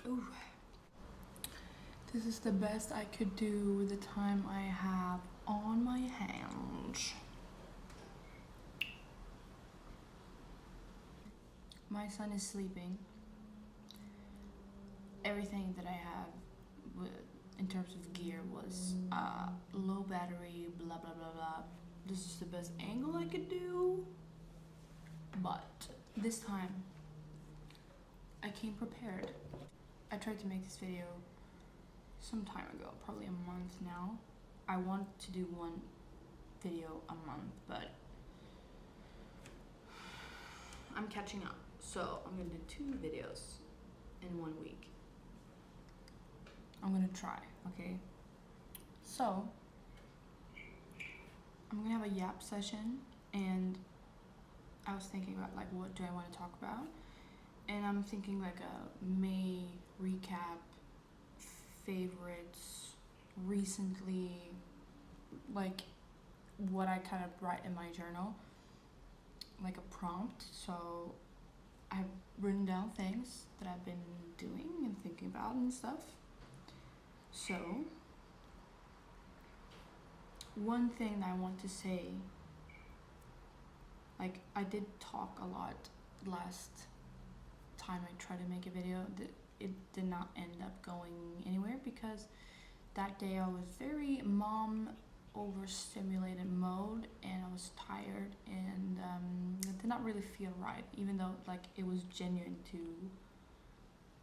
Ooh. This is the best I could do with the time I have on my hands. My son is sleeping. Everything that I have in terms of gear was low battery, blah blah blah blah. This is the best angle I could do. But this time, I came prepared. I tried to make this video some time ago, probably a month now. I want to do one video a month, but I'm catching up. So I'm gonna do 2 videos in 1 week. I'm gonna try, okay? So I'm gonna have a yap session, and I was thinking about like what do I want to talk about, and I'm thinking like a May recap, favorites, recently, like what I kind of write in my journal, like a prompt. So I've written down things that I've been doing and thinking about and stuff. So one thing that I want to say, like I did talk a lot last time I tried to make a video, that it did not end up going anywhere because that day I was very mom overstimulated mode, and I was tired, and it did not really feel right, even though like it was genuine to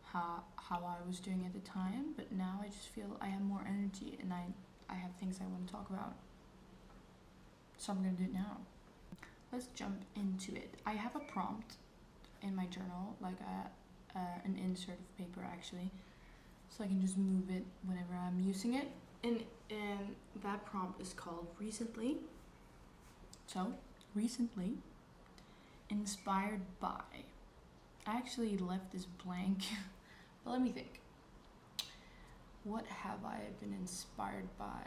how I was doing at the time. But now I just feel I have more energy, and I have things I want to talk about, so I'm gonna do it now. Let's jump into it. I have a prompt in my journal, like an insert of paper actually, so I can just move it whenever I'm using it. And that prompt is called recently. So recently, inspired by. I actually left this blank, but let me think. What have I been inspired by?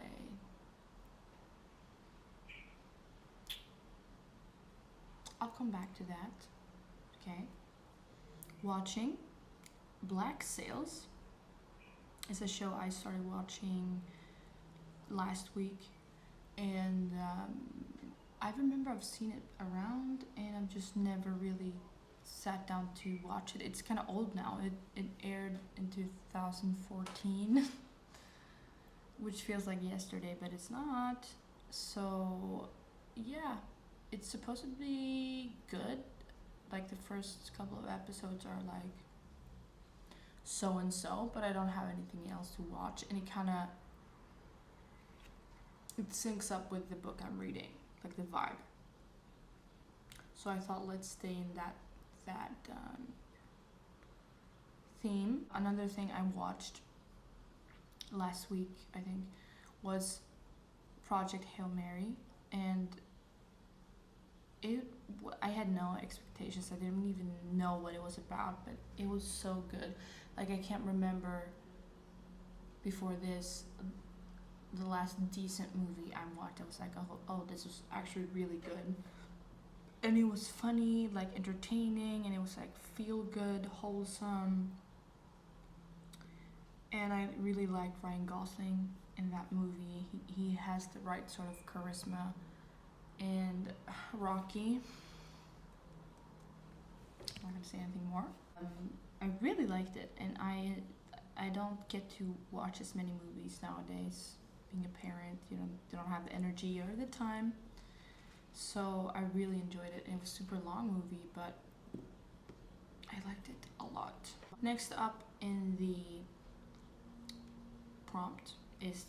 I'll come back to that. Okay. Watching Black Sails is a show I started watching last week, and I remember I've seen it around, and I've just never really sat down to watch it. It's kind of old now. It aired in 2014, which feels like yesterday, but it's not. So yeah, it's supposed to be good. Like the first couple of episodes are like so and so, but I don't have anything else to watch, and it syncs up with the book I'm reading, like the vibe. So I thought let's stay in that theme. Another thing I watched last week, I think, was Project Hail Mary, and I had no expectations. I didn't even know what it was about, but it was so good. Like I can't remember before this the last decent movie I watched. I was like, oh, this was actually really good, and it was funny, like entertaining, and it was like feel good, wholesome, and I really liked Ryan Gosling in that movie. He has the right sort of charisma. And Rocky, I'm not gonna say anything more. I really liked it, and I don't get to watch as many movies nowadays. Being a parent, you don't have the energy or the time. So I really enjoyed it. It was a super long movie, but I liked it a lot. Next up in the prompt is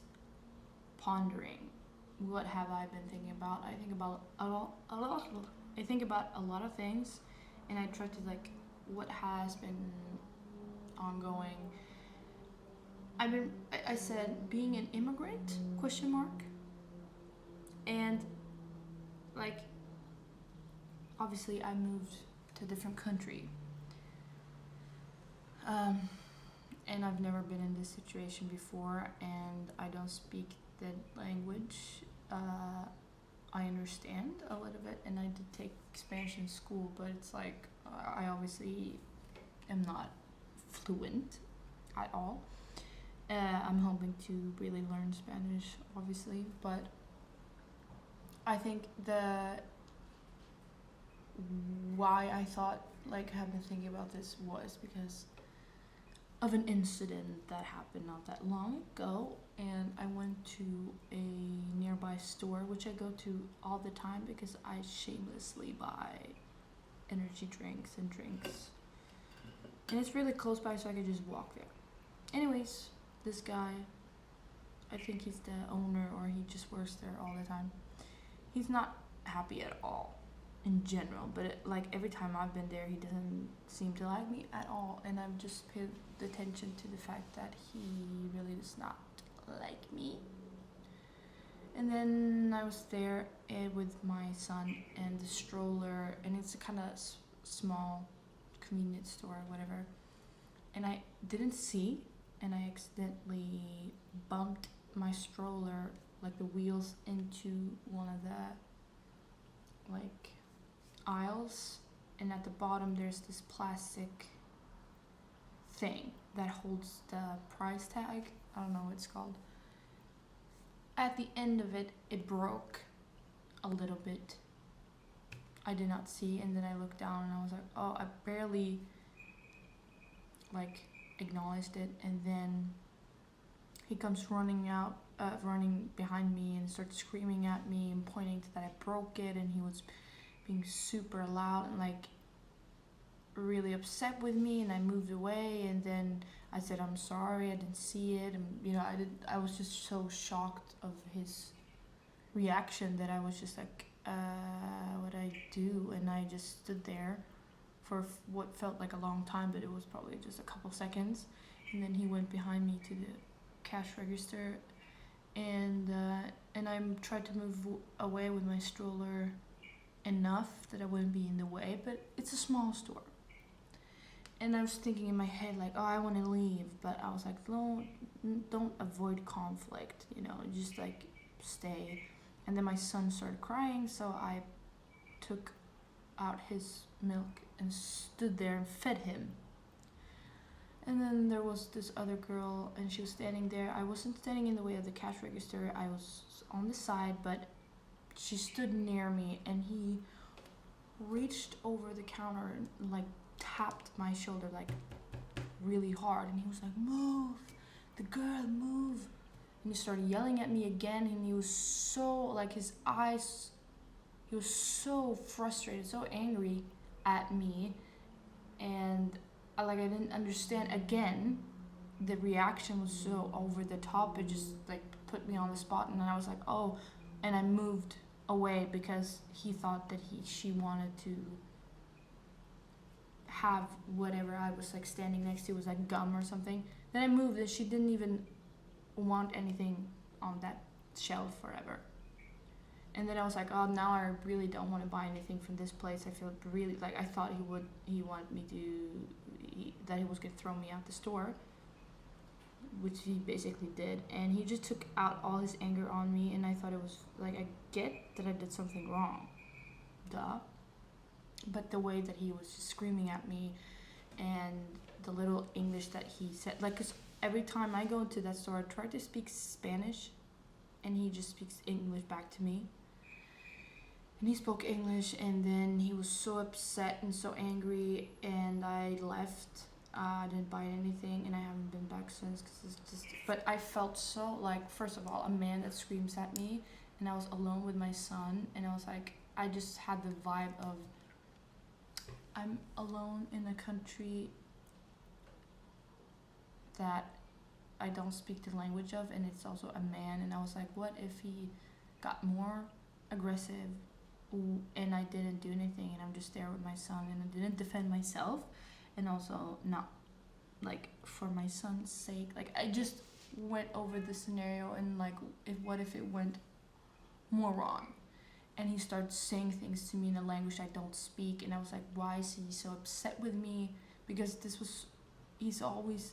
pondering. What have I been thinking about? I think about a lot. I think about a lot of things, and I try to like what has been ongoing. I said being an immigrant, question mark, and like obviously I moved to a different country, and I've never been in this situation before, and I don't speak the language. I understand a little bit, and I did take Spanish in school, but it's like I obviously am not fluent. at all. I'm hoping to really learn Spanish, obviously, but I think why I thought, like, have been thinking about this was because of an incident that happened not that long ago, and I went to a nearby store, which I go to all the time because I shamelessly buy energy drinks and drinks, and it's really close by, so I could just walk there. Anyways, this guy, I think he's the owner or he just works there all the time. He's not happy at all in general, but like every time I've been there, he doesn't seem to like me at all, and I've just paid attention to the fact that he really does not like me. And then I was there with my son and the stroller, and it's a kind of small convenience store or whatever, and I didn't see, and I accidentally bumped my stroller, like the wheels, into one of the like aisles, and at the bottom there's this plastic thing that holds the price tag. I don't know what it's called. At the end of it, it broke a little bit. I did not see, and then I looked down and I was like, oh, I barely like acknowledged it, and then he comes running behind me and starts screaming at me and pointing to that I broke it, and he was being super loud and like really upset with me, and I moved away, and then I said I'm sorry, I didn't see it, and I was just so shocked of his reaction that I was just like, what I do, and I just stood there for what felt like a long time, but it was probably just a couple seconds, and then he went behind me to the cash register, and I tried to move away with my stroller enough that I wouldn't be in the way, but it's a small store. And I was thinking in my head like, oh, I want to leave, but I was like, don't avoid conflict, just like stay. And then my son started crying, so I took out his milk and stood there and fed him. And then there was this other girl, and she was standing there. I wasn't standing in the way of the cash register, I was on the side, but she stood near me, and he reached over the counter and like tapped my shoulder like really hard, and he was like, move, the girl, move. And he started yelling at me again, and he was so like, his eyes, he was so frustrated, so angry at me, and I didn't understand. Again, the reaction was so over the top, it just like put me on the spot, and then I was like, oh, and I moved away because he thought that she wanted to have whatever I was like standing next to was like gum or something. Then I moved, and she didn't even want anything on that shelf forever. And then I was like, oh, now I really don't want to buy anything from this place. I feel really like, I thought he wanted me that he was gonna throw me out the store, which he basically did, and he just took out all his anger on me, and I thought it was like, I get that I did something wrong, duh, but the way that he was just screaming at me, and the little English that he said, like, cause every time I go into that store, I try to speak Spanish, and he just speaks English back to me, and he spoke English, and then he was so upset and so angry, and I left. I didn't buy anything, and I haven't been back since, cause it's just, but I felt so like, first of all, a man that screams at me, and I was alone with my son, and I was like, I just had the vibe of, I'm alone in a country that I don't speak the language of, and it's also a man, and I was like, what if he got more aggressive, and I didn't do anything, and I'm just there with my son, and I didn't defend myself, and also not like for my son's sake, like I just went over the scenario, and like, what if it went more wrong, and he started saying things to me in a language I don't speak, and I was like, why is he so upset with me? Because he's always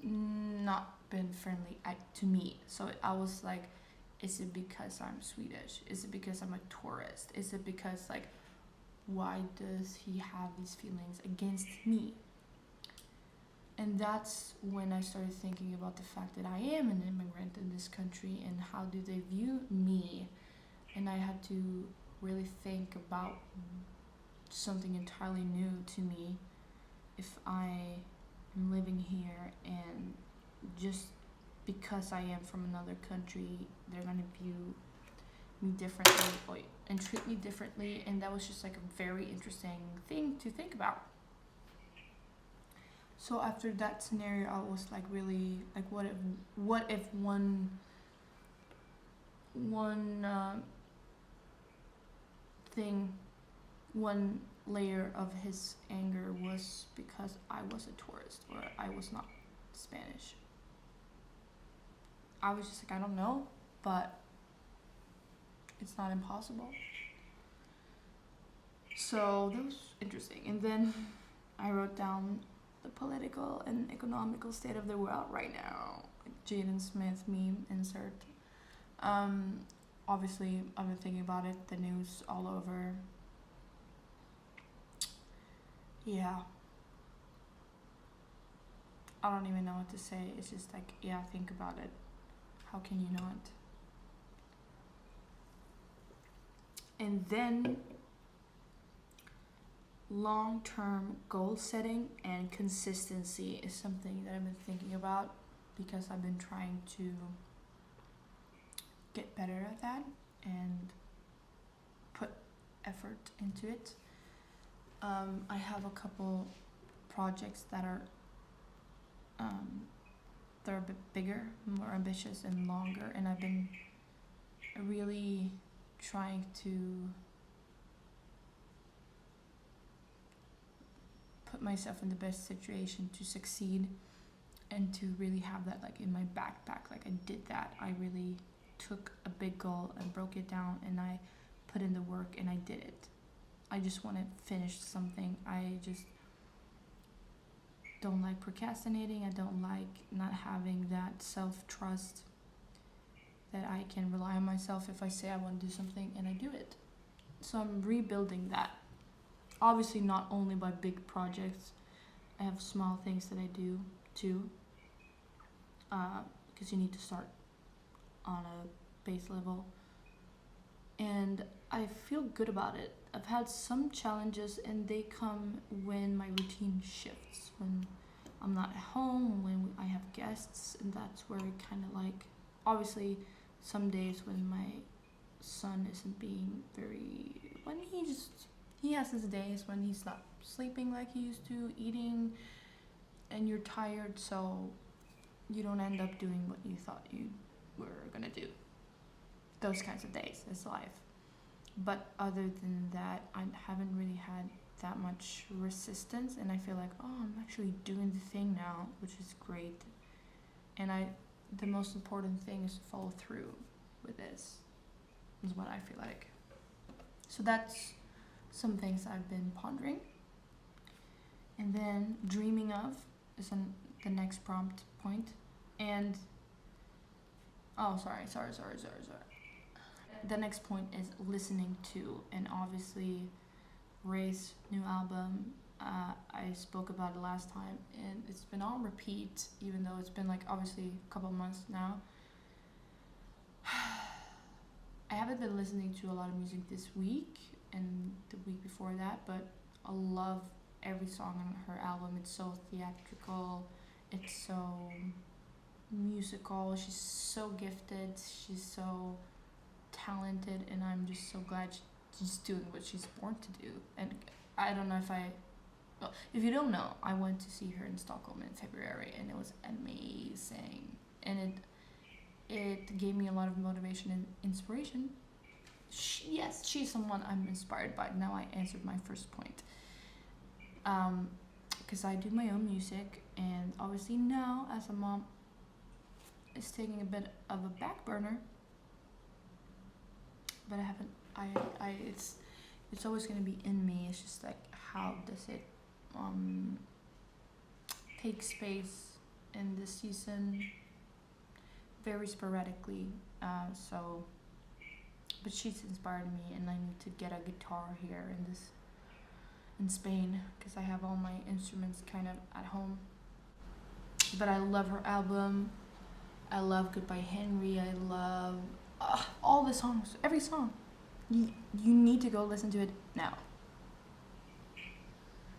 not been friendly to me, so I was like, is it because I'm Swedish? Is it because I'm a tourist? Is it because like, why does he have these feelings against me? And that's when I started thinking about the fact that I am an immigrant in this country and how do they view me. And I had to really think about something entirely new to me if I am living here and just because I am from another country, they're gonna view me differently and treat me differently. And that was just like a very interesting thing to think about. So after that scenario, I was like really like, what if one thing, one layer of his anger was because I was a tourist or I was not Spanish. I was just like, I don't know, but it's not impossible. So that was interesting. And then I wrote down the political and economical state of the world right now. Like Jaden Smith meme insert. Obviously, I've been thinking about it. The news all over. Yeah. I don't even know what to say. It's just like, yeah, think about it. How can you not? And then long-term goal setting and consistency is something that I've been thinking about because I've been trying to get better at that and put effort into it. I have a couple projects that are they're a bit bigger, more ambitious and longer, and I've been really trying to put myself in the best situation to succeed and to really have that like in my backpack. Like I did that. I really took a big goal and broke it down and I put in the work and I did it. I just want to finish something. I just don't like procrastinating. I don't like not having that self-trust that I can rely on myself if I say I want to do something and I do it. So I'm rebuilding that. Obviously not only by big projects. I have small things that I do too. Because you need to start on a base level. And I feel good about it. I've had some challenges and they come when my routine shifts. When I'm not at home, when I have guests, and that's where it kind of like, obviously some days when my son isn't being very, when he has his days when he's not sleeping like he used to, eating, and you're tired, so you don't end up doing what you thought you were gonna do. Those kinds of days, it's life. But other than that, I haven't really had that much resistance, and I feel like, oh, I'm actually doing the thing now, which is great. And the most important thing is to follow through with this, is what I feel like. So that's some things I've been pondering. And then dreaming of is the next prompt point. And sorry. The next point is listening to, and obviously Ray's new album, I spoke about it last time, and it's been on repeat, even though it's been like obviously a couple months now. I haven't been listening to a lot of music this week and the week before that, but I love every song on her album. It's so theatrical, it's so musical, she's so gifted, she's so talented, and I'm just so glad she's doing what she's born to do. And I don't know if you don't know, I went to see her in Stockholm in February, and it was amazing, and it gave me a lot of motivation and inspiration. Yes, she's someone I'm inspired by. Now I answered my first point. Because I do my own music, and obviously now as a mom, it's taking a bit of a back burner. But it's always gonna be in me. It's just like, how does it take space in this season? Very sporadically. But she's inspired me, and I need to get a guitar here in Spain, because I have all my instruments kind of at home. but I love her album. I love Goodbye Henry. I love all the songs, every song. You need to go listen to it now.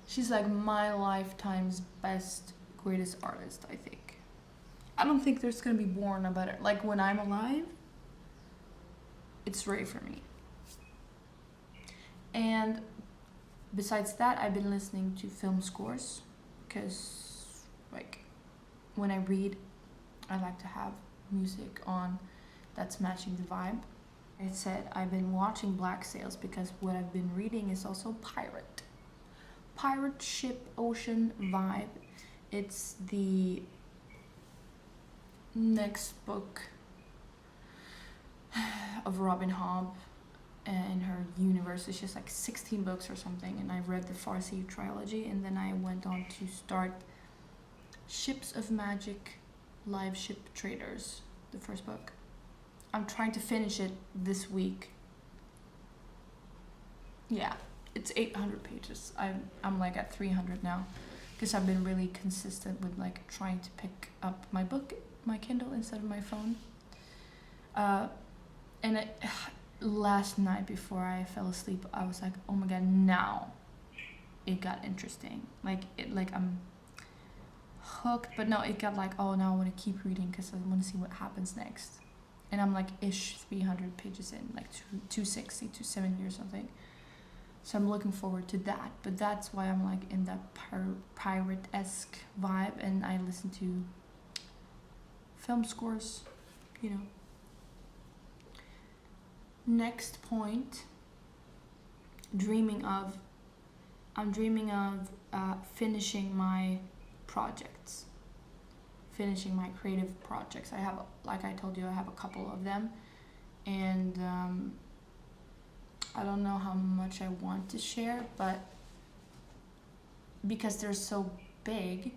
She's like my lifetime's best, greatest artist, I think. I don't think there's gonna be born a better. Like when I'm alive, it's ready for me. And besides that, I've been listening to film scores because, like, when I read, I like to have music on that's matching the vibe. I said I've been watching Black Sails because what I've been reading is also pirate ship ocean vibe. It's the next book of Robin Hobb and her universe. It's just like 16 books or something, and I read the Farsi trilogy, and then I went on to start Ships of Magic, Live Ship Traders, the first book. I'm trying to finish it this week. Yeah, it's 800 pages. I'm like at 300 now, because I've been really consistent with like trying to pick up my book, my Kindle, instead of my phone. And last night before I fell asleep, I was like, oh my god, now it got interesting. Like I'm hooked, but no, it got like, oh, now I want to keep reading because I want to see what happens next. And I'm like 300 pages in, like 260, 270 or something. So I'm looking forward to that. But that's why I'm like in that pirate-esque vibe, and I listen to film scores, you know. Next point, I'm dreaming of finishing my projects, finishing my creative projects. I have, like I told you, I have a couple of them, and I don't know how much I want to share, but because they're so big,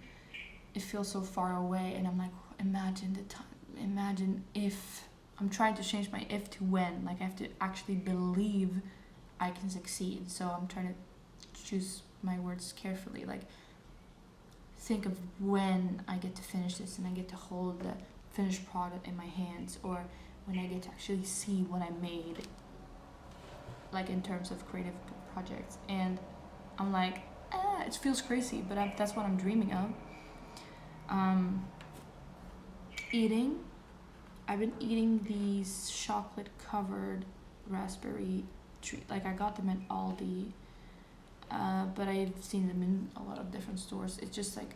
it feels so far away, and I'm like, imagine the time, imagine if, I'm trying to change my if to when, like I have to actually believe I can succeed, so I'm trying to choose my words carefully, like think of when I get to finish this and I get to hold the finished product in my hands, or when I get to actually see what I made, like in terms of creative projects. And I'm like, it feels crazy, but that's what I'm dreaming of. Eating, I've been eating these chocolate covered raspberry treat, like I got them at Aldi, but I've seen them in a lot of different stores. It's just like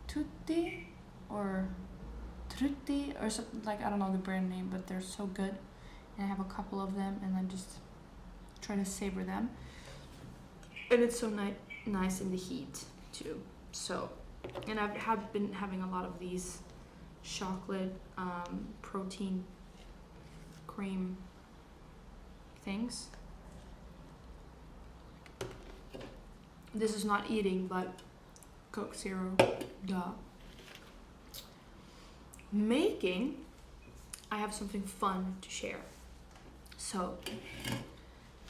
tutti or trutti or something, like I don't know the brand name, but they're so good, and I have a couple of them, and I'm just trying to savor them, and it's so nice in the heat too. So, and I've been having a lot of these chocolate protein cream things. This is not eating, but Coke Zero, duh. Making, I have something fun to share. So,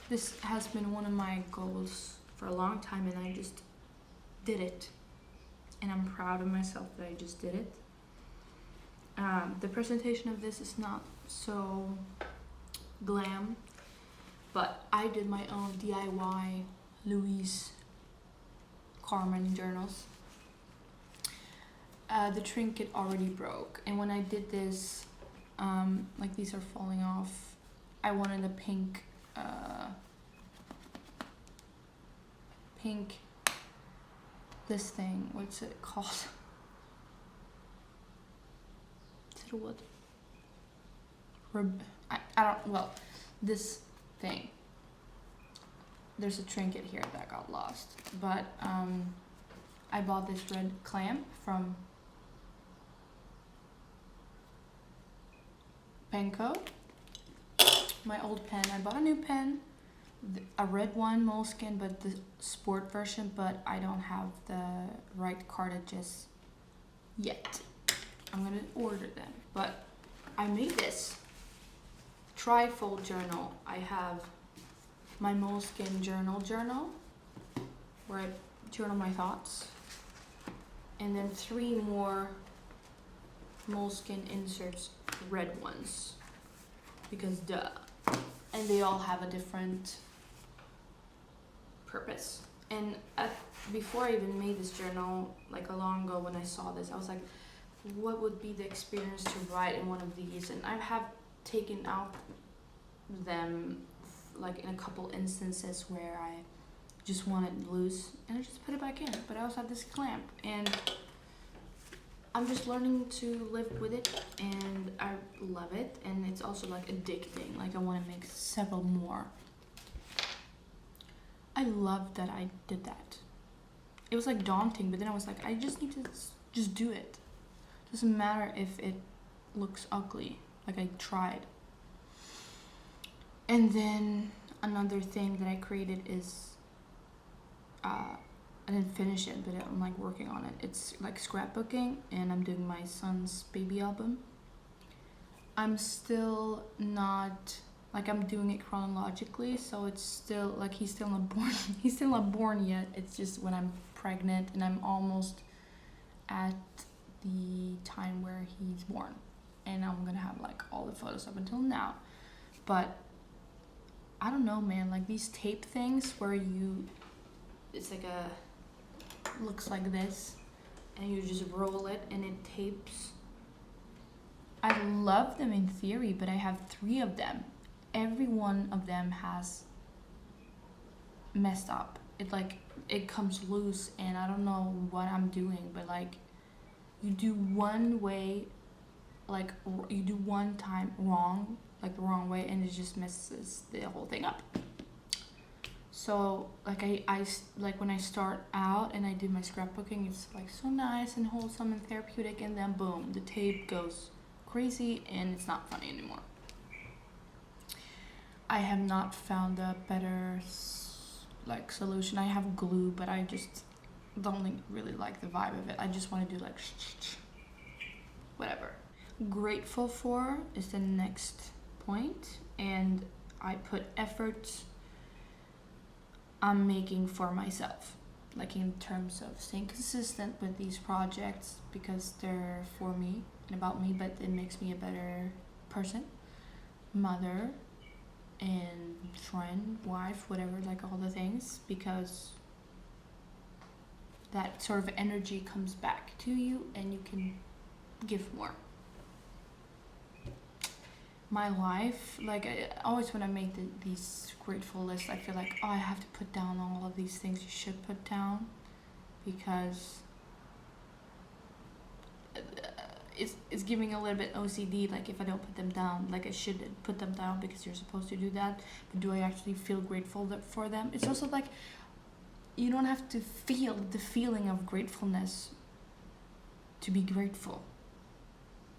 this has been one of my goals for a long time, and I just did it. And I'm proud of myself that I just did it. The presentation of this is not so glam, but I did my own DIY Louise Carmen journals. The trinket already broke, and when I did this, like these are falling off, I wanted a pink this thing, what's it called? Is it a wood? I don't, well, this thing. There's a trinket here that got lost, but I bought this red clamp from Penco. My old pen, I bought a new pen, a red one, Moleskine, but the sport version, but I don't have the right cartridges yet. I'm gonna order them, but I made this trifold journal. I have my Moleskine journal, where I journal my thoughts. and then 3 more Moleskine inserts, red ones, because duh. And they all have a different purpose. And before I even made this journal, like a long ago when I saw this, I was like, what would be the experience to write in one of these? And I have taken out them like in a couple instances where I just want it loose and I just put it back in. But I also have this clamp, and I'm just learning to live with it, and I love it. And it's also like addicting, like I want to make several more. I love that I did that. It was like daunting, but then I was like, I just need to just do it. Doesn't matter if it looks ugly, like I tried. And then another thing that I created is, I didn't finish it, but I'm like working on it. It's like scrapbooking, and I'm doing my son's baby album. I'm still not, like I'm doing it chronologically, so it's still like he's still not born. He's still not born yet. It's just when I'm pregnant and I'm almost at the time where he's born, and I'm gonna have like all the photos up until now. But I don't know, man, like these tape things where it's like looks like this, and you just roll it and it tapes. I love them in theory, but I have 3 of them. Every one of them has messed up. It comes loose, and I don't know what I'm doing, but like you do one way, like you do one time wrong, like the wrong way, and it just messes the whole thing up. So like I like when I start out and I do my scrapbooking, it's like so nice and wholesome and therapeutic, and then boom, the tape goes crazy and it's not funny anymore. I have not found a better like solution. I have glue, but I just don't really like the vibe of it. I just want to do like whatever. Grateful for is the next point, and I put efforts I'm making for myself, like in terms of staying consistent with these projects because they're for me and about me, but it makes me a better person, mother, and friend, wife, whatever, like all the things, because that sort of energy comes back to you and you can give more. My life, like I always when I make these grateful lists, I feel like, oh, I have to put down all of these things you should put down, because it's giving a little bit OCD, like if I don't put them down, like I should put them down because you're supposed to do that, but do I actually feel grateful for them? It's also like you don't have to feel the feeling of gratefulness to be grateful.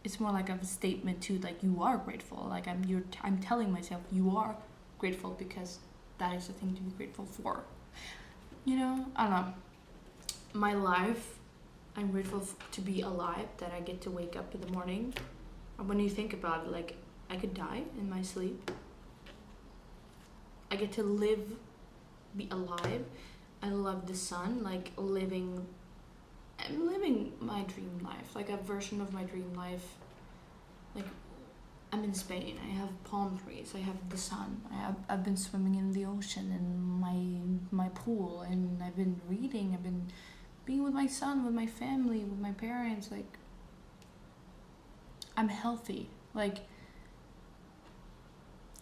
It's more like a statement too, like you are grateful, like I'm telling myself you are grateful because that is the thing to be grateful for, you know. I don't know, my life, I'm grateful to be alive, that I get to wake up in the morning. When you think about it, like I could die in my sleep. I get to live, be alive. I love the sun, like I'm living my dream life, like a version of my dream life. Like I'm in Spain, I have palm trees, I have the sun, I've been swimming in the ocean in my pool, and I've been reading, I've been being with my son, with my family, with my parents. Like I'm healthy, like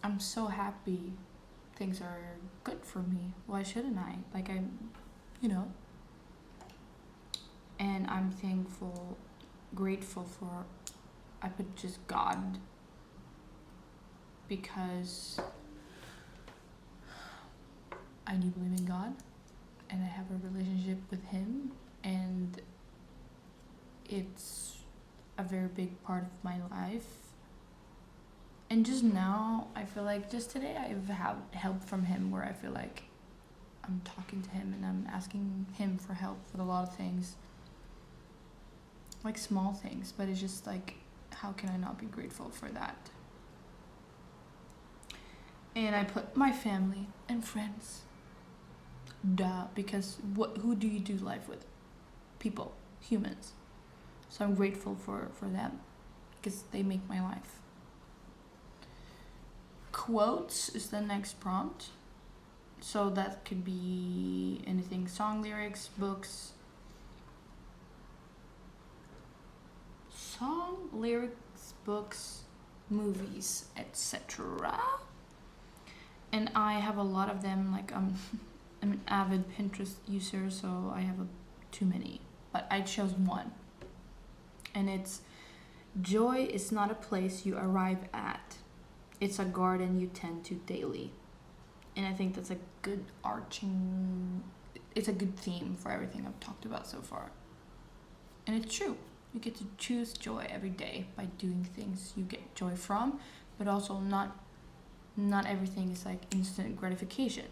I'm so happy, things are good for me. Why shouldn't I? Like I'm, you know. And I'm thankful, grateful for, I put just God, because I do believe in God and I have a relationship with Him, and it's a very big part of my life. And just now, I feel like just today I've had help from Him, where I feel like I'm talking to Him and I'm asking Him for help with a lot of things. Like small things, but it's just like, how can I not be grateful for that? And I put my family and friends. Duh, because who do you do life with? People. humans. So I'm grateful for them because they make my life. Quotes is the next prompt. So that could be anything, song lyrics, books. Song lyrics, books, movies, etc. And I have a lot of them, like I'm an avid Pinterest user, so I have too many. But I chose one. And it's, joy is not a place you arrive at. It's a garden you tend to daily. And I think that's a good it's a good theme for everything I've talked about so far. And it's true. You get to choose joy every day by doing things you get joy from, but also not everything is like instant gratification.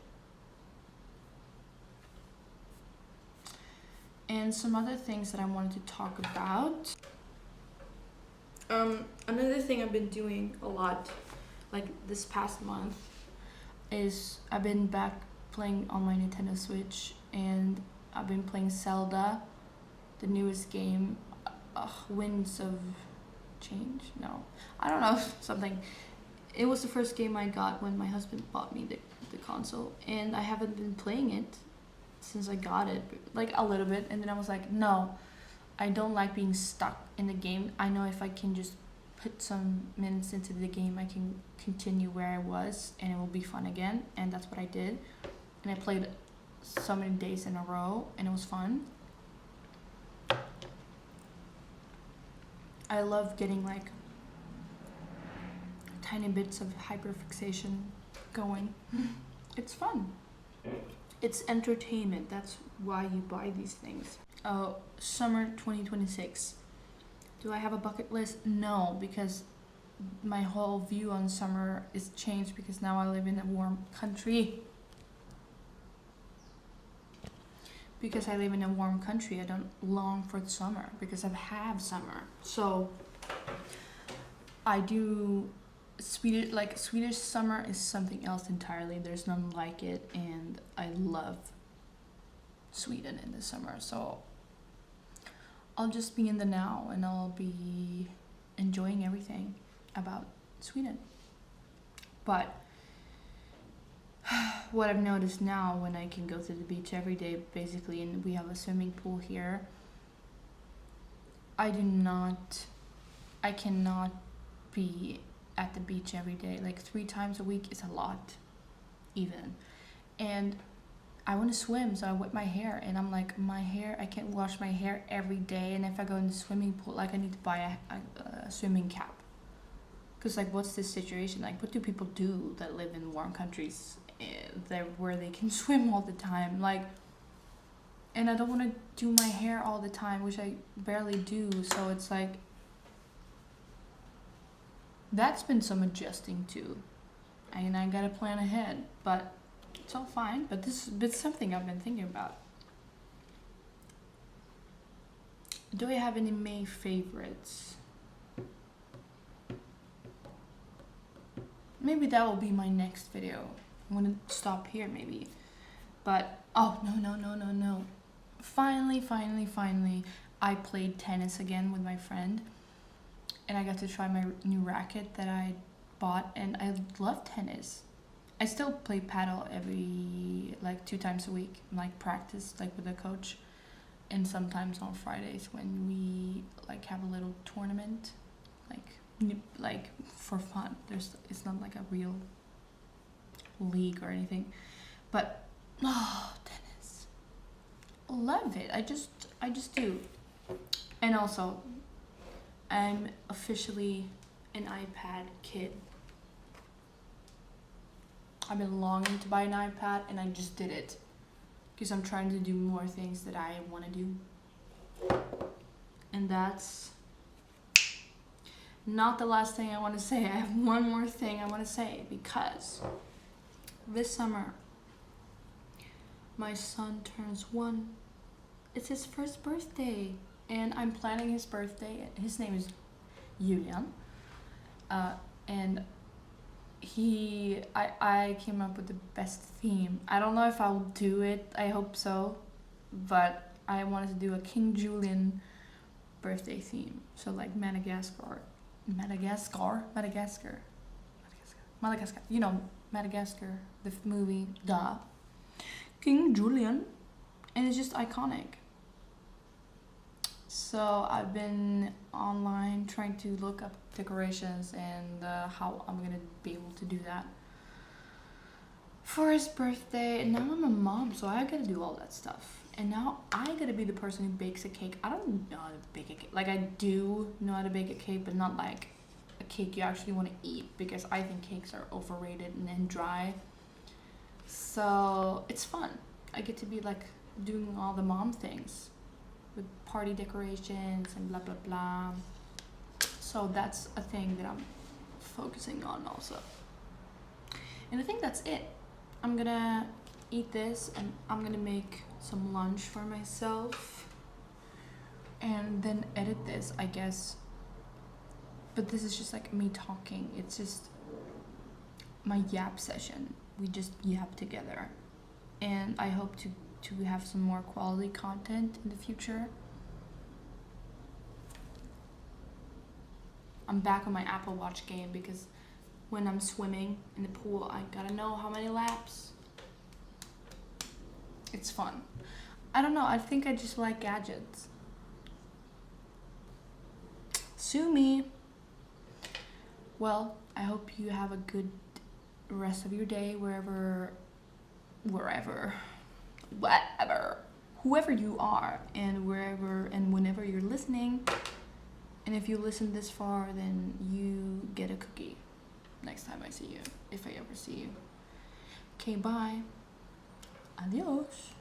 And some other things that I wanted to talk about. Another thing I've been doing a lot, like this past month, is I've been back playing on my Nintendo Switch, and I've been playing Zelda, the newest game, Winds of Change? No, I don't know, something. It was the first game I got when my husband bought me the console, and I haven't been playing it since I got it, like a little bit, and then I was like, no, I don't like being stuck in the game. I know if I can just put some minutes into the game, I can continue where I was and it will be fun again. And that's what I did. And I played so many days in a row and it was fun. I love getting like tiny bits of hyperfixation going. It's fun. It's entertainment. That's why you buy these things. Oh, summer 2026. Do I have a bucket list? No, because my whole view on summer is changed because now I live in a warm country. Because I live in a warm country, I don't long for the summer because I've had summer. So I do Swedish summer is something else entirely. There's none like it, and I love Sweden in the summer. So I'll just be in the now and I'll be enjoying everything about Sweden. But what I've noticed now, when I can go to the beach every day basically, and we have a swimming pool here, I cannot be at the beach every day. Like 3 times a week is a lot even. And I want to swim, so I wet my hair, and I'm like, my hair, I can't wash my hair every day, and if I go in the swimming pool, like I need to buy a swimming cap. Because like, what's this situation? Like, what do people do that live in warm countries where they can swim all the time? Like, and I don't want to do my hair all the time, which I barely do, so it's like, that's been some adjusting too. And I gotta plan ahead, but it's all fine. But this is something I've been thinking about. Do I have any May favorites? Maybe that will be my next video. I'm gonna stop here maybe. But, oh, no. Finally, I played tennis again with my friend. And I got to try my new racket that I bought, and I love tennis. I still play paddle like 2 times a week, like practice like with a coach, and sometimes on Fridays when we like have a little tournament, like for fun. It's not like a real league or anything, but tennis, love it. I just do. And also, I'm officially an iPad kid. I've been longing to buy an iPad, and I just did it because I'm trying to do more things that I want to do. And that's not the last thing I want to say. I have one more thing I want to say, because this summer my son turns 1. It's his first birthday, and I'm planning his birthday. His name is Julian, and I came up with the best theme. I don't know if I'll do it. I hope so, but I wanted to do a King Julian birthday theme. So like Madagascar. You know, Madagascar, the movie, duh. King Julian. And it's just iconic. So I've been online trying to look up decorations and how I'm gonna be able to do that for his birthday. And now I'm a mom, so I gotta do all that stuff. And now I gotta be the person who bakes a cake. I don't know how to bake a cake. Like, I do know how to bake a cake, but not like a cake you actually want to eat, because I think cakes are overrated and then dry. So it's fun. I get to be like doing all the mom things with party decorations and blah blah blah. So that's a thing that I'm focusing on also. And I think that's it. I'm gonna eat this and I'm gonna make some lunch for myself and then edit this, I guess. But this is just like me talking. It's just my yap session. We just yap together. And I hope to have some more quality content in the future. I'm back on my Apple Watch game because when I'm swimming in the pool, I gotta know how many laps. It's fun. I don't know, I think I just like gadgets. Sue me. Well, I hope you have a good rest of your day wherever, whoever you are, and wherever and whenever you're listening. And if you listen this far, then you get a cookie next time I see you, if I ever see you. Okay, bye. Adios.